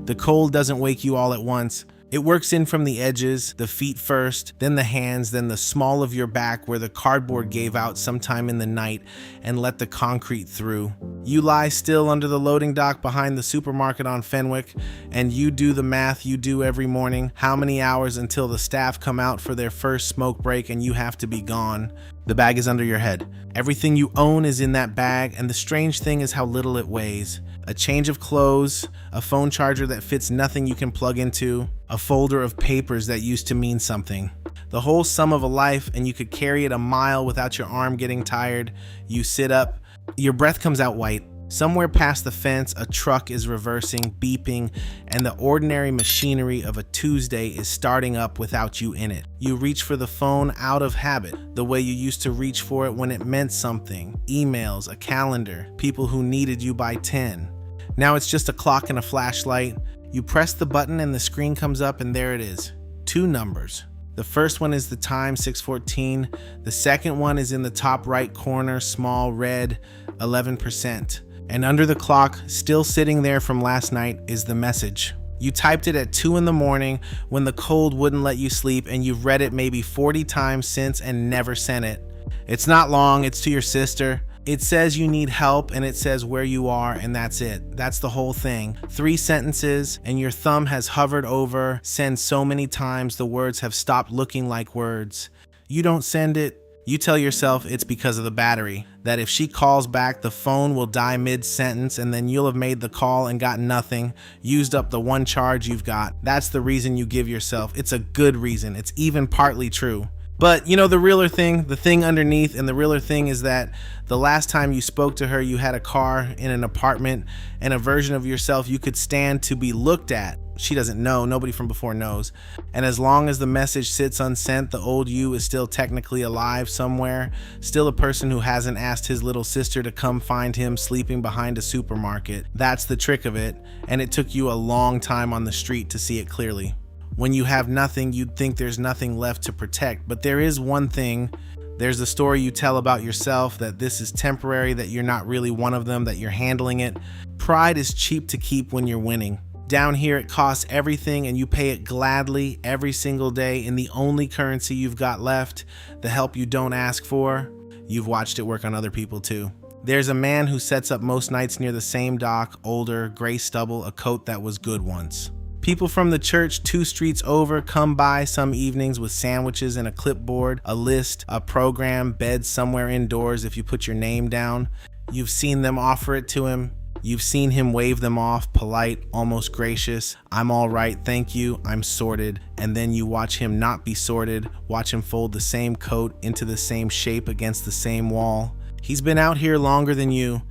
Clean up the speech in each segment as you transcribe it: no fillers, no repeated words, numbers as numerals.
The cold doesn't wake you all at once. It works in from the edges, the feet first, then the hands, then the small of your back where the cardboard gave out sometime in the night and let the concrete through. You lie still under the loading dock behind the supermarket on Fenwick, and you do the math you do every morning. How many hours until the staff come out for their first smoke break and you have to be gone? The bag is under your head. Everything you own is in that bag, and the strange thing is how little it weighs. A change of clothes, a phone charger that fits nothing you can plug into, a folder of papers that used to mean something. The whole sum of a life, and you could carry it a mile without your arm getting tired. You sit up, your breath comes out white. Somewhere past the fence, a truck is reversing, beeping, and the ordinary machinery of a Tuesday is starting up without you in it. You reach for the phone out of habit, the way you used to reach for it when it meant something. Emails, a calendar, people who needed you by 10. Now it's just a clock and a flashlight. You press the button and the screen comes up, and there it is. 2 numbers. The first one is the time, 6:14. The second one is in the top right corner, small red, 11%. And under the clock, still sitting there from last night, is the message. You typed it at 2 in the morning when the cold wouldn't let you sleep, and you've read it maybe 40 times since and never sent it. It's not long, it's to your sister. It says you need help, and it says where you are, and that's it. That's the whole thing. 3 sentences, and your thumb has hovered over send so many times the words have stopped looking like words. You don't send it. You tell yourself it's because of the battery, that if she calls back, the phone will die mid-sentence, and then you'll have made the call and got nothing, used up the one charge you've got. That's the reason you give yourself. It's a good reason. It's even partly true. But you know, the realer thing, the thing underneath, and the realer thing is that the last time you spoke to her, you had a car in an apartment and a version of yourself you could stand to be looked at. She doesn't know, nobody from before knows. And as long as the message sits unsent, the old you is still technically alive somewhere, still a person who hasn't asked his little sister to come find him sleeping behind a supermarket. That's the trick of it, and it took you a long time on the street to see it clearly. When you have nothing, you'd think there's nothing left to protect, but there is one thing. There's the story you tell about yourself, that this is temporary, that you're not really one of them, that you're handling it. Pride is cheap to keep when you're winning. Down here, it costs everything, and you pay it gladly every single day in the only currency you've got left, the help you don't ask for. You've watched it work on other people too. There's a man who sets up most nights near the same dock, older, gray stubble, a coat that was good once. People from the church 2 streets over come by some evenings with sandwiches and a clipboard, a list, a program, beds somewhere indoors if you put your name down. You've seen them offer it to him. You've seen him wave them off, polite, almost gracious. I'm all right, thank you, I'm sorted. And then you watch him not be sorted, watch him fold the same coat into the same shape against the same wall. He's been out here longer than you.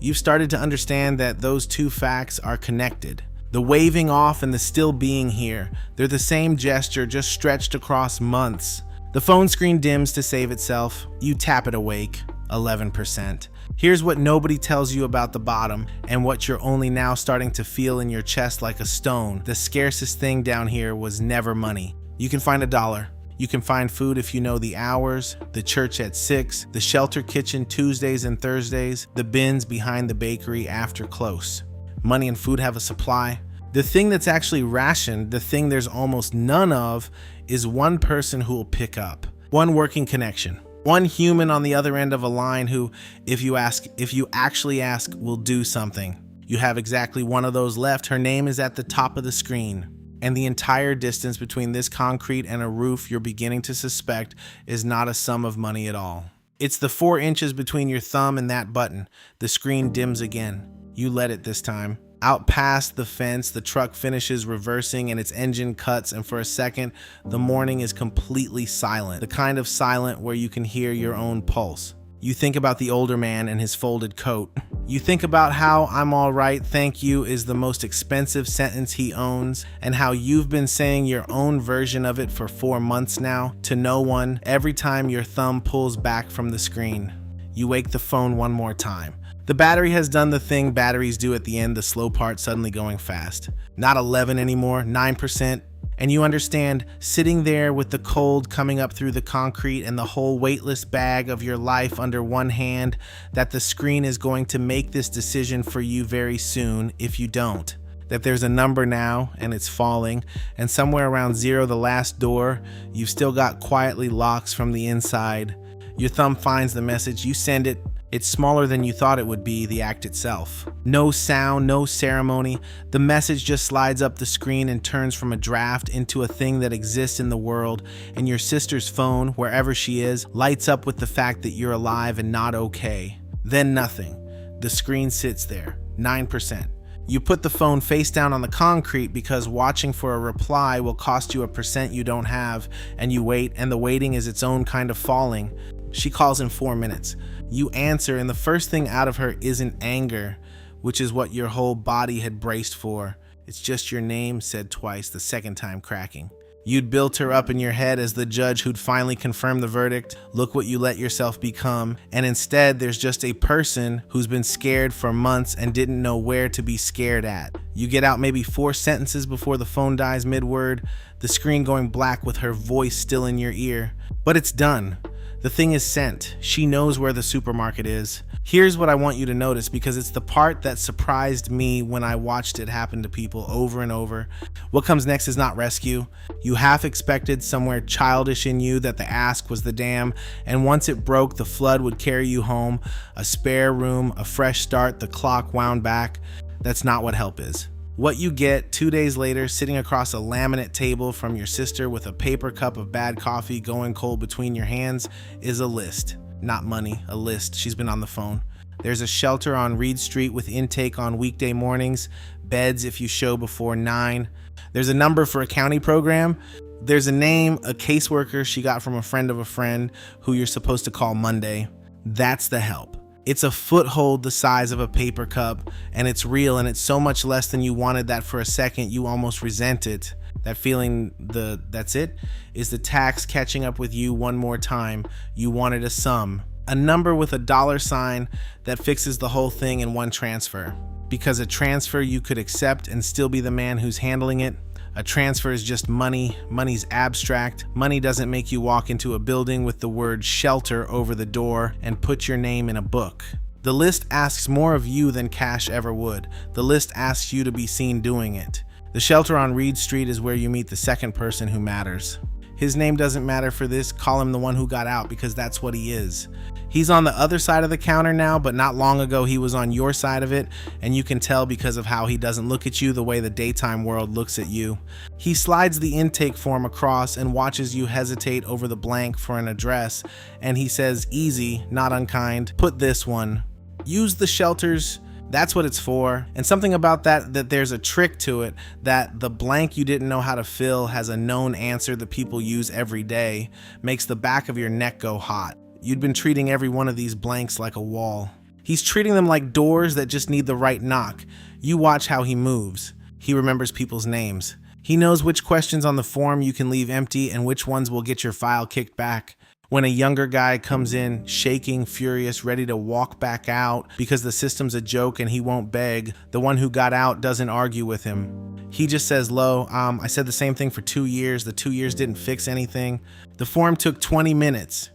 You've started to understand that those 2 facts are connected. The waving off and the still being here, they're the same gesture, just stretched across months. The phone screen dims to save itself. You tap it awake, 11%. Here's what nobody tells you about the bottom, and what you're only now starting to feel in your chest like a stone. The scarcest thing down here was never money. You can find $1. You can find food if you know the hours, the church at 6, the shelter kitchen Tuesdays and Thursdays, the bins behind the bakery after close. Money and food have a supply. The thing that's actually rationed, the thing there's almost none of, is one person who will pick up. One working connection. One human on the other end of a line who, if you actually ask, will do something. You have exactly one of those left. Her name is at the top of the screen. And the entire distance between this concrete and a roof you're beginning to suspect is not a sum of money at all. It's the 4 inches between your thumb and that button. The screen dims again. You let it this time. Out past the fence, the truck finishes reversing and its engine cuts, and for a second, the morning is completely silent. The kind of silent where you can hear your own pulse. You think about the older man and his folded coat. You think about how "I'm all right, thank you" is the most expensive sentence he owns, and how you've been saying your own version of it for 4 months now, to no one, every time your thumb pulls back from the screen. You wake the phone one more time. The battery has done the thing batteries do at the end, the slow part suddenly going fast. Not 11 anymore, 9%. And you understand, sitting there with the cold coming up through the concrete and the whole weightless bag of your life under one hand, that the screen is going to make this decision for you very soon if you don't. that there's a number now and it's falling, and somewhere around 0, the last door, you've still got quietly locks from the inside. Your thumb finds the message, you send it. It's smaller than you thought it would be, the act itself. No sound, no ceremony. The message just slides up the screen and turns from a draft into a thing that exists in the world, and your sister's phone, wherever she is, lights up with the fact that you're alive and not okay. Then nothing. The screen sits there, 9%. You put the phone face down on the concrete because watching for a reply will cost you a percent you don't have, and you wait, and the waiting is its own kind of falling. She calls in 4 minutes. You answer, and the first thing out of her isn't anger, which is what your whole body had braced for. It's just your name said twice, the second time cracking. You'd built her up in your head as the judge who'd finally confirmed the verdict. Look what you let yourself become. And instead, there's just a person who's been scared for months and didn't know where to be scared at. You get out maybe 4 sentences before the phone dies mid-word, the screen going black with her voice still in your ear. But it's done. The thing is sent. She knows where the supermarket is. Here's what I want you to notice, because it's the part that surprised me when I watched it happen to people over and over. What comes next is not rescue. You half expected somewhere childish in you that the ask was the dam, and once it broke, the flood would carry you home. A spare room, a fresh start, the clock wound back. That's not what help is. What you get 2 days later, sitting across a laminate table from your sister with a paper cup of bad coffee going cold between your hands, is a list. Not money, a list. She's been on the phone. There's a shelter on Reed Street with intake on weekday mornings, beds if you show before 9. There's a number for a county program. There's a name, a caseworker she got from a friend of a friend who you're supposed to call Monday. That's the help. It's a foothold the size of a paper cup, and it's real, and it's so much less than you wanted that for a second you almost resent it. That feeling, that's it, is the tax catching up with you one more time. You wanted a sum, a number with a $sign that fixes the whole thing in one transfer. Because a transfer you could accept and still be the man who's handling it. A transfer is just money. Money's abstract. Money doesn't make you walk into a building with the word shelter over the door and put your name in a book. The list asks more of you than cash ever would. The list asks you to be seen doing it. The shelter on Reed Street is where you meet the second person who matters. His name doesn't matter for this. Call him the one who got out, because that's what he is. He's on the other side of the counter now, but not long ago he was on your side of it, and you can tell because of how he doesn't look at you the way the daytime world looks at you. He slides the intake form across and watches you hesitate over the blank for an address, and he says, easy, not unkind, put this one. Use the shelters. That's what it's for. And something about that there's a trick to it, that the blank you didn't know how to fill has a known answer that people use every day, makes the back of your neck go hot. You'd been treating every one of these blanks like a wall. He's treating them like doors that just need the right knock. You watch how he moves. He remembers people's names. He knows which questions on the form you can leave empty and which ones will get your file kicked back. When a younger guy comes in, shaking, furious, ready to walk back out because the system's a joke and he won't beg, the one who got out doesn't argue with him. He just says, I said the same thing for 2 years. The 2 years didn't fix anything. The form took 20 minutes.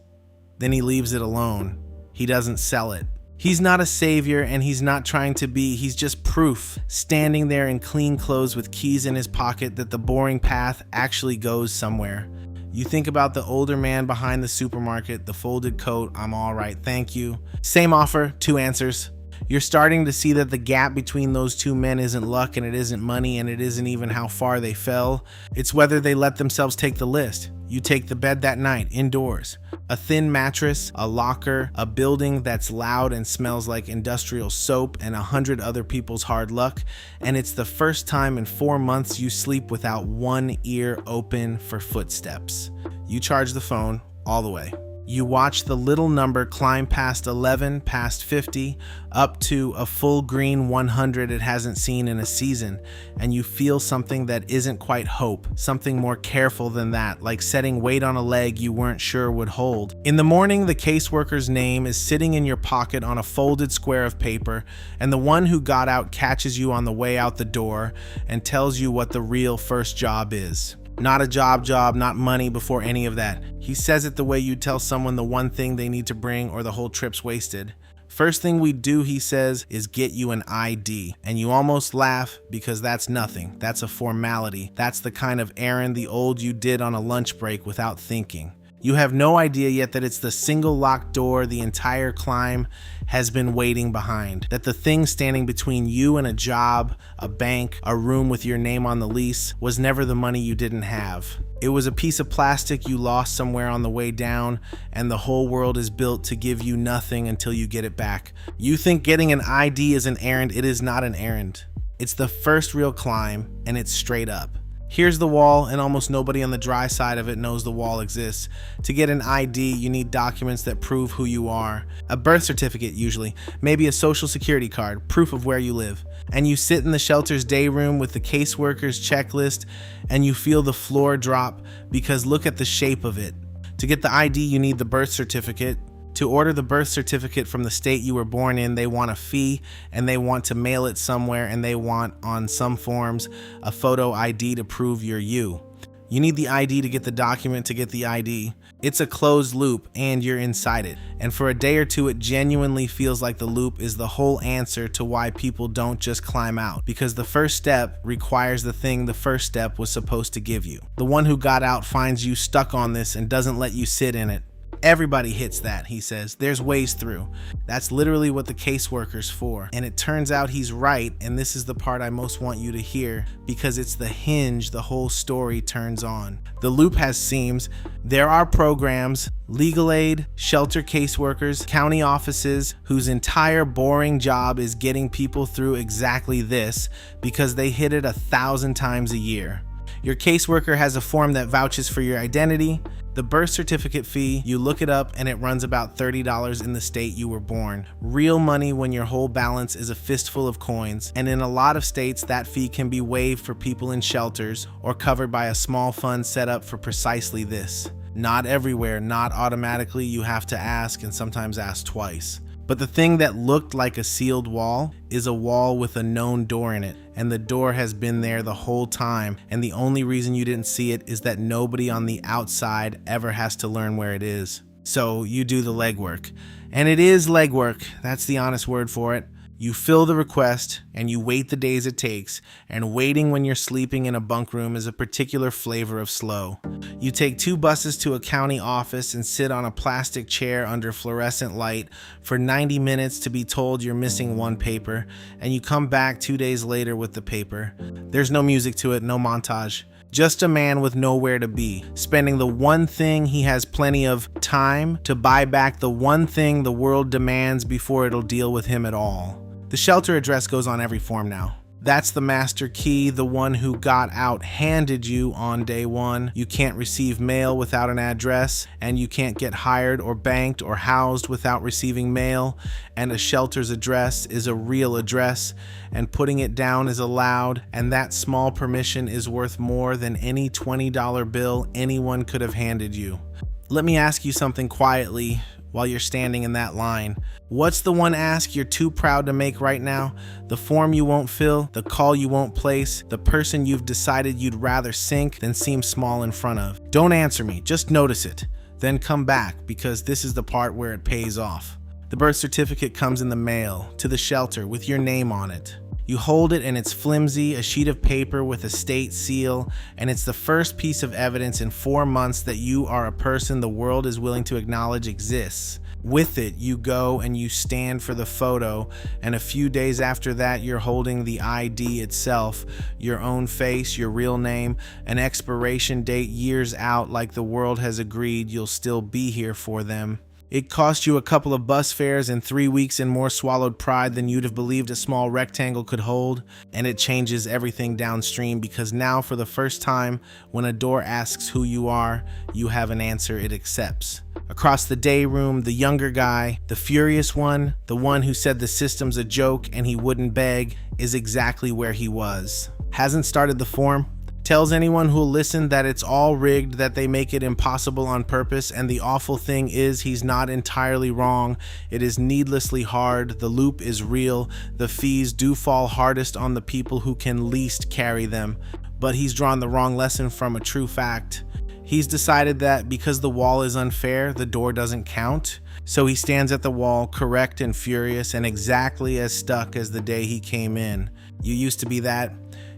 Then he leaves it alone. He doesn't sell it. He's not a savior, and he's not trying to be. He's just proof, standing there in clean clothes with keys in his pocket, that the boring path actually goes somewhere. You think about the older man behind the supermarket, the folded coat, I'm all right, thank you. Same offer, 2 answers. You're starting to see that the gap between those 2 men isn't luck, and it isn't money, and it isn't even how far they fell. It's whether they let themselves take the list. You take the bed that night, indoors. A thin mattress, a locker, a building that's loud and smells like industrial soap, and 100 other people's hard luck. And it's the first time in 4 months you sleep without one ear open for footsteps. You charge the phone all the way. You watch the little number climb past 11, past 50, up to a full green 100 it hasn't seen in a season, and you feel something that isn't quite hope, something more careful than that, like setting weight on a leg you weren't sure would hold. In the morning, the caseworker's name is sitting in your pocket on a folded square of paper, and the one who got out catches you on the way out the door and tells you what the real first job is. Not a job, not money before any of that. He says it the way you tell someone the one thing they need to bring or the whole trip's wasted. First thing we do, he says, is get you an ID. And you almost laugh because that's nothing. That's a formality. That's the kind of errand the old you did on a lunch break without thinking. You have no idea yet that it's the single locked door the entire climb has been waiting behind. That the thing standing between you and a job, a bank, a room with your name on the lease was never the money you didn't have. It was a piece of plastic you lost somewhere on the way down, and the whole world is built to give you nothing until you get it back. You think getting an ID is an errand. It is not an errand. It's the first real climb, and it's straight up. Here's the wall, and almost nobody on the dry side of it knows the wall exists. To get an ID, you need documents that prove who you are. A birth certificate, usually. Maybe a social security card, proof of where you live. And you sit in the shelter's day room with the caseworker's checklist, and you feel the floor drop because look at the shape of it. To get the ID, you need the birth certificate. To order the birth certificate from the state you were born in, they want a fee, and they want to mail it somewhere, and they want, on some forms, a photo ID to prove you're you. You need the ID to get the document to get the ID. It's a closed loop, and you're inside it. And for a day or two, it genuinely feels like the loop is the whole answer to why people don't just climb out. Because the first step requires the thing the first step was supposed to give you. The one who got out finds you stuck on this and doesn't let you sit in it. Everybody hits that, he says. There's ways through. That's literally what the caseworker's for. And it turns out he's right, and this is the part I most want you to hear, because it's the hinge the whole story turns on. The loop has seams. There are programs, legal aid, shelter caseworkers, county offices, whose entire boring job is getting people through exactly this, because they hit it 1,000 times a year. Your caseworker has a form that vouches for your identity. The birth certificate fee, you look it up and it runs about $30 in the state you were born. Real money when your whole balance is a fistful of coins, and in a lot of states that fee can be waived for people in shelters or covered by a small fund set up for precisely this. Not everywhere, not automatically, you have to ask, and sometimes ask twice. But the thing that looked like a sealed wall is a wall with a known door in it, and the door has been there the whole time, and the only reason you didn't see it is that nobody on the outside ever has to learn where it is. So you do the legwork. And it is legwork, that's the honest word for it. You fill the request, and you wait the days it takes, and waiting when you're sleeping in a bunk room is a particular flavor of slow. You take 2 buses to a county office and sit on a plastic chair under fluorescent light for 90 minutes to be told you're missing 1 paper, and you come back 2 days later with the paper. There's no music to it, no montage. Just a man with nowhere to be, spending the one thing he has plenty of time to buy back, the one thing the world demands before it'll deal with him at all. The shelter address goes on every form now. That's the master key the one who got out handed you on day 1. You can't receive mail without an address, and you can't get hired or banked or housed without receiving mail, and a shelter's address is a real address, and putting it down is allowed, and that small permission is worth more than any $20 bill anyone could have handed you. Let me ask you something quietly while you're standing in that line. What's the one ask you're too proud to make right now? The form you won't fill, the call you won't place, the person you've decided you'd rather sink than seem small in front of. Don't answer me, just notice it. Then come back, because this is the part where it pays off. The birth certificate comes in the mail to the shelter with your name on it. You hold it and it's flimsy, a sheet of paper with a state seal, and it's the first piece of evidence in 4 months that you are a person the world is willing to acknowledge exists. With it, you go and you stand for the photo, and a few days after that, you're holding the ID itself, your own face, your real name, an expiration date years out, like the world has agreed you'll still be here for them. It cost you a couple of bus fares and 3 weeks and more swallowed pride than you'd have believed a small rectangle could hold, and it changes everything downstream, because now for the first time, when a door asks who you are, you have an answer it accepts. Across the day room, the younger guy, the furious one, the one who said the system's a joke and he wouldn't beg, is exactly where he was. Hasn't started the form. Tells anyone who'll listen that it's all rigged, that they make it impossible on purpose, and the awful thing is he's not entirely wrong. It is needlessly hard, the loop is real, the fees do fall hardest on the people who can least carry them, but he's drawn the wrong lesson from a true fact. He's decided that because the wall is unfair, the door doesn't count, So he stands at the wall, correct and furious, and exactly as stuck as the day he came in. You used to be that.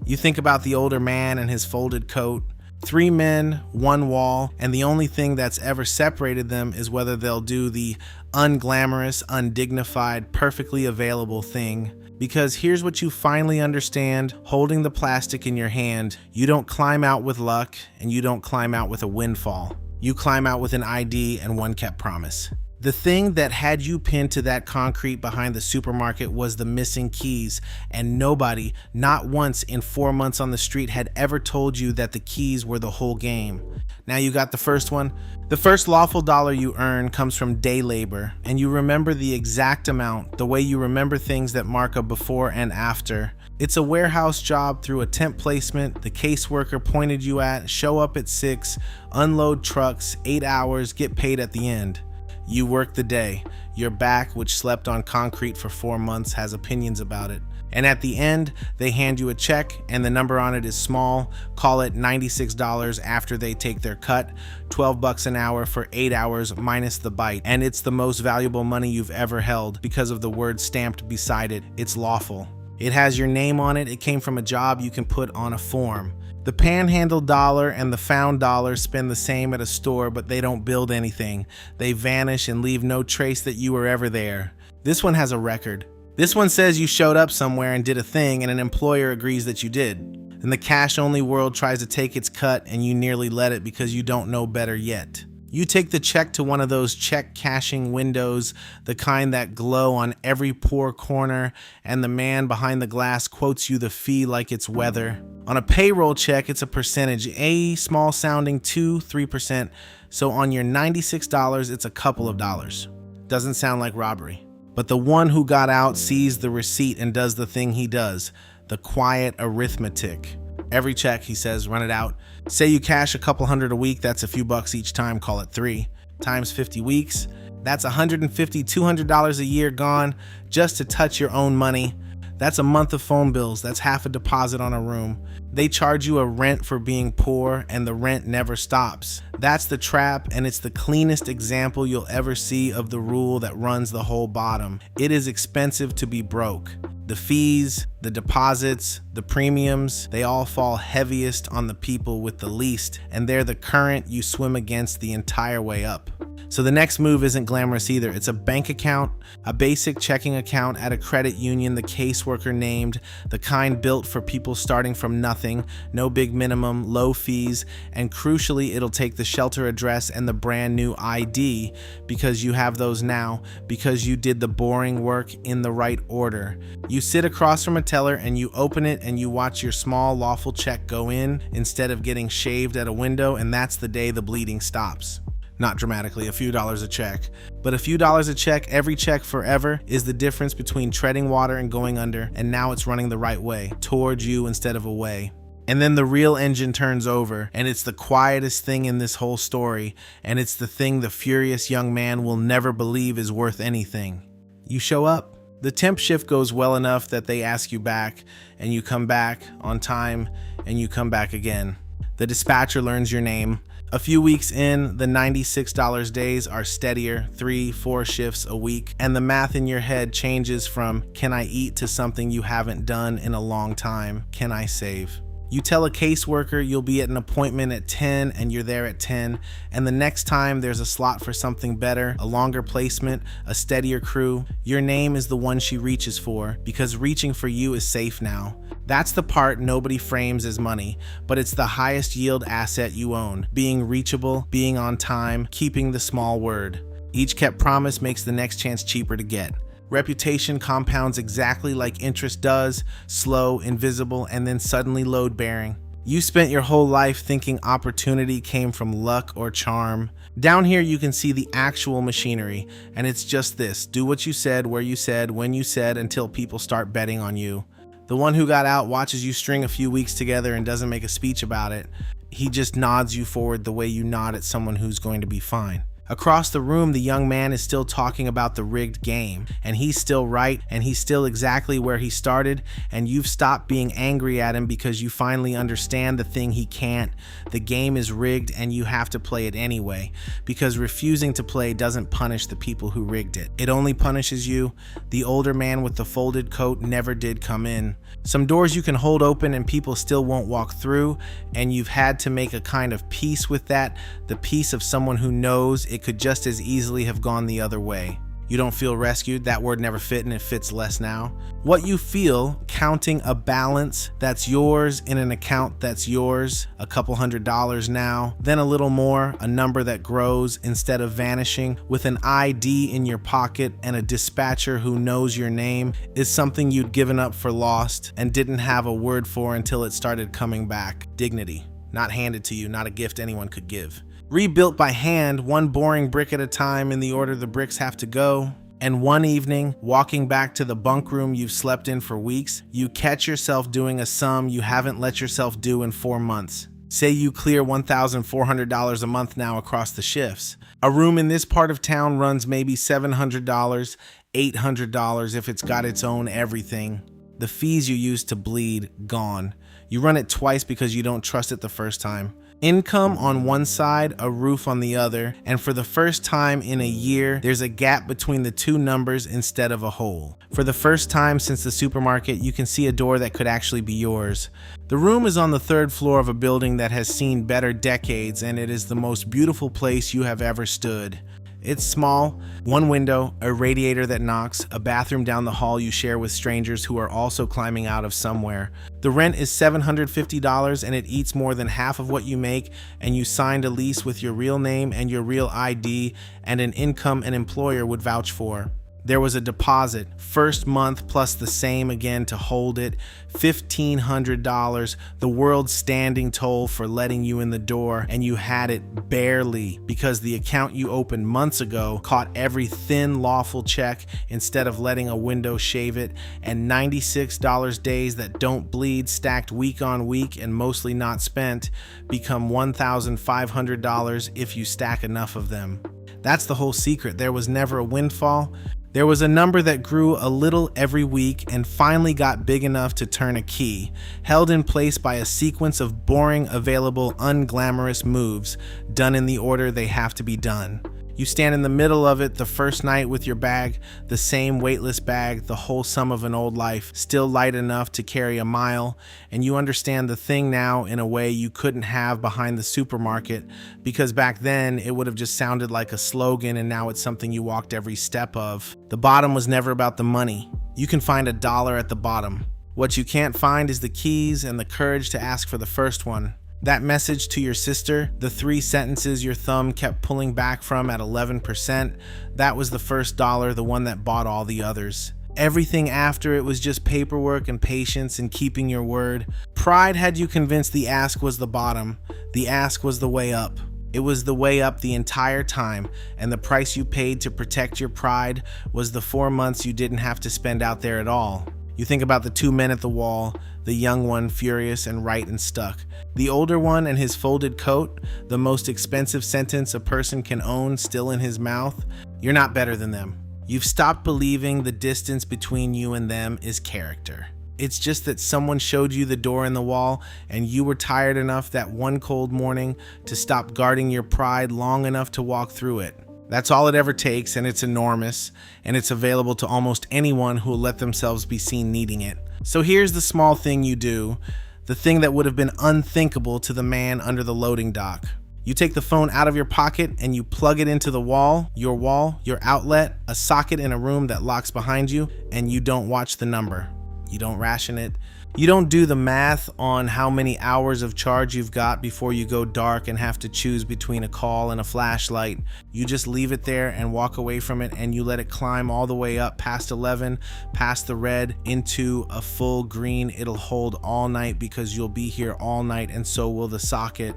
You think about the older man and his folded coat. 3 men, 1 wall, and the only thing that's ever separated them is whether they'll do the unglamorous, undignified, perfectly available thing. Because here's what you finally understand, holding the plastic in your hand, you don't climb out with luck, and you don't climb out with a windfall. You climb out with an ID and one kept promise. The thing that had you pinned to that concrete behind the supermarket was the missing keys, and nobody, not once in 4 months on the street, had ever told you that the keys were the whole game. Now you got the first one. The first lawful dollar you earn comes from day labor, and you remember the exact amount, the way you remember things that mark a before and after. It's a warehouse job through a temp placement the caseworker pointed you at, show up at 6, unload trucks, 8 hours, get paid at the end. You work the day. Your back, which slept on concrete for 4 months, has opinions about it. And at the end, they hand you a check and the number on it is small. Call it $96 after they take their cut, $12 an hour for 8 hours minus the bite. And it's the most valuable money you've ever held because of the word stamped beside it. It's lawful. It has your name on it. It came from a job you can put on a form. The panhandle dollar and the found dollar spend the same at a store, but they don't build anything. They vanish and leave no trace that you were ever there. This one has a record. This one says you showed up somewhere and did a thing, and an employer agrees that you did. And the cash-only world tries to take its cut, and you nearly let it because you don't know better yet. You take the check to one of those check cashing windows, the kind that glow on every poor corner, and the man behind the glass quotes you the fee like it's weather. On a payroll check, it's a percentage, A, small sounding, 2, 3%. So on your $96, it's a couple of dollars. Doesn't sound like robbery. But the one who got out sees the receipt and does the thing he does, the quiet arithmetic. Every check, he says, run it out. Say you cash a couple hundred a week, that's a few bucks each time, call it 3. Times 50 weeks, that's $150, $200 a year gone just to touch your own money. That's a month of phone bills, that's half a deposit on a room. They charge you a rent for being poor, and the rent never stops. That's the trap, and it's the cleanest example you'll ever see of the rule that runs the whole bottom. It is expensive to be broke. The fees, the deposits, the premiums, they all fall heaviest on the people with the least, and they're the current you swim against the entire way up. So the next move isn't glamorous either. It's a bank account, a basic checking account at a credit union the caseworker named, the kind built for people starting from nothing, no big minimum, low fees, and crucially, it'll take the shelter address and the brand new ID because you have those now, because you did the boring work in the right order. You sit across from a teller and you open it and you watch your small lawful check go in instead of getting shaved at a window, and that's the day the bleeding stops. Not dramatically, a few dollars a check. But a few dollars a check, every check forever, is the difference between treading water and going under, and now it's running the right way, towards you instead of away. And then the real engine turns over, and it's the quietest thing in this whole story, and it's the thing the furious young man will never believe is worth anything. You show up. The temp shift goes well enough that they ask you back, and you come back on time, and you come back again. The dispatcher learns your name. A few weeks in, the $96 days are steadier, 3-4 shifts a week, and the math in your head changes from can I eat to something you haven't done in a long time, can I save? You tell a caseworker you'll be at an appointment at 10 and you're there at 10, and the next time there's a slot for something better, a longer placement, a steadier crew, your name is the one she reaches for because reaching for you is safe now. That's the part nobody frames as money, but it's the highest yield asset you own, being reachable, being on time, keeping the small word. Each kept promise makes the next chance cheaper to get. Reputation compounds exactly like interest does, slow, invisible, and then suddenly load-bearing. You spent your whole life thinking opportunity came from luck or charm. Down here you can see the actual machinery, and it's just this: do what you said, where you said, when you said, until people start betting on you. The one who got out watches you string a few weeks together and doesn't make a speech about it. He just nods you forward the way you nod at someone who's going to be fine. Across the room, the young man is still talking about the rigged game, and he's still right, and he's still exactly where he started, and you've stopped being angry at him because you finally understand the thing he can't. The game is rigged, and you have to play it anyway, because refusing to play doesn't punish the people who rigged it. It only punishes you. The older man with the folded coat never did come in. Some doors you can hold open and people still won't walk through, and you've had to make a kind of peace with that, the peace of someone who knows it could just as easily have gone the other way. You don't feel rescued. That word never fit, and it fits less now. What you feel counting a balance that's yours in an account that's yours, a couple $100 now, then a little more, a number that grows instead of vanishing, with an ID in your pocket and a dispatcher who knows your name, is something you'd given up for lost and didn't have a word for until it started coming back. Dignity, not handed to you, not a gift anyone could give. Rebuilt by hand, one boring brick at a time in the order the bricks have to go. And one evening, walking back to the bunk room you've slept in for weeks, you catch yourself doing a sum you haven't let yourself do in 4 months. Say you clear $1,400 a month now across the shifts. A room in this part of town runs maybe $700, $800 if it's got its own everything. The fees you used to bleed, gone. You run it twice because you don't trust it the first time. Income on one side, a roof on the other, and for the first time in a year, there's a gap between the two numbers instead of a hole. For the first time since the supermarket, you can see a door that could actually be yours. The room is on the 3rd floor of a building that has seen better decades, and it is the most beautiful place you have ever stood. It's small, one window, a radiator that knocks, a bathroom down the hall you share with strangers who are also climbing out of somewhere. The rent is $750 and it eats more than half of what you make, and you signed a lease with your real name and your real ID and an income an employer would vouch for. There was a deposit, first month plus the same again to hold it, $1,500, the world's standing toll for letting you in the door, and you had it barely because the account you opened months ago caught every thin lawful check instead of letting a window shave it, and $96 days that don't bleed stacked week on week and mostly not spent become $1,500 if you stack enough of them. That's the whole secret. There was never a windfall. There was a number that grew a little every week and finally got big enough to turn a key, held in place by a sequence of boring, available, unglamorous moves, done in the order they have to be done. You stand in the middle of it the first night with your bag, the same weightless bag, the whole sum of an old life, still light enough to carry a mile, and you understand the thing now in a way you couldn't have behind the supermarket, because back then it would have just sounded like a slogan and now it's something you walked every step of. The bottom was never about the money. You can find $1 at the bottom. What you can't find is the keys and the courage to ask for the first one. That message to your sister, the 3 sentences your thumb kept pulling back from at 11%, that was the first dollar, the one that bought all the others. Everything after it was just paperwork and patience and keeping your word. Pride had you convinced the ask was the bottom. The ask was the way up. It was the way up the entire time, and the price you paid to protect your pride was the 4 months you didn't have to spend out there at all. You think about the 2 men at the wall, the young one furious and right and stuck. The older one and his folded coat, the most expensive sentence a person can own still in his mouth. You're not better than them. You've stopped believing the distance between you and them is character. It's just that someone showed you the door in the wall and you were tired enough that one cold morning to stop guarding your pride long enough to walk through it. That's all it ever takes, and it's enormous, and it's available to almost anyone who will let themselves be seen needing it. So here's the small thing you do, the thing that would have been unthinkable to the man under the loading dock. You take the phone out of your pocket and you plug it into the wall, your outlet, a socket in a room that locks behind you, and you don't watch the number. You don't ration it. You don't do the math on how many hours of charge you've got before you go dark and have to choose between a call and a flashlight. You just leave it there and walk away from it, and you let it climb all the way up past 11, past the red, into a full green. It'll hold all night because you'll be here all night, and so will the socket.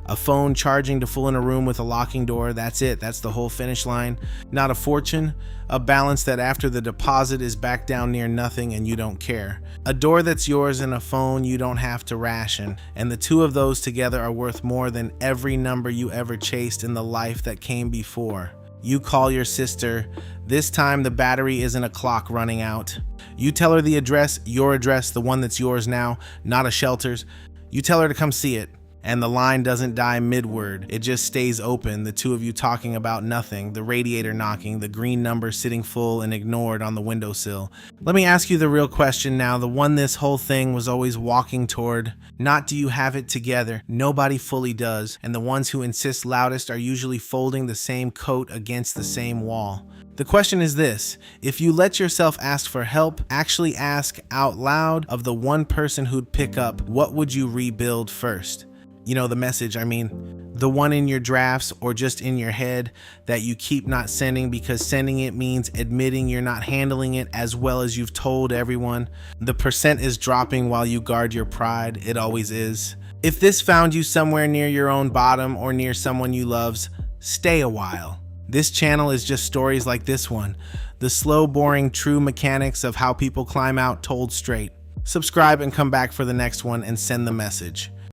A phone charging to full in a room with a locking door, that's it, that's the whole finish line. Not a fortune, a balance that after the deposit is back down near nothing and you don't care. A door that's yours and a phone you don't have to ration, and the two of those together are worth more than every number you ever chased in the life that came before. You call your sister, this time the battery isn't a clock running out. You tell her the address, your address, the one that's yours now, not a shelter's. You tell her to come see it. And the line doesn't die mid-word. It just stays open, the two of you talking about nothing, the radiator knocking, the green number sitting full and ignored on the windowsill. Let me ask you the real question now, the one this whole thing was always walking toward. Not do you have it together, nobody fully does, and the ones who insist loudest are usually folding the same coat against the same wall. The question is this: if you let yourself ask for help, actually ask out loud of the one person who'd pick up, what would you rebuild first? You know, the message, I mean, the one in your drafts or just in your head that you keep not sending because sending it means admitting you're not handling it as well as you've told everyone. The percent is dropping while you guard your pride. It always is. If this found you somewhere near your own bottom or near someone you love's, stay a while. This channel is just stories like this one, the slow, boring, true mechanics of how people climb out told straight. Subscribe and come back for the next one and send the message.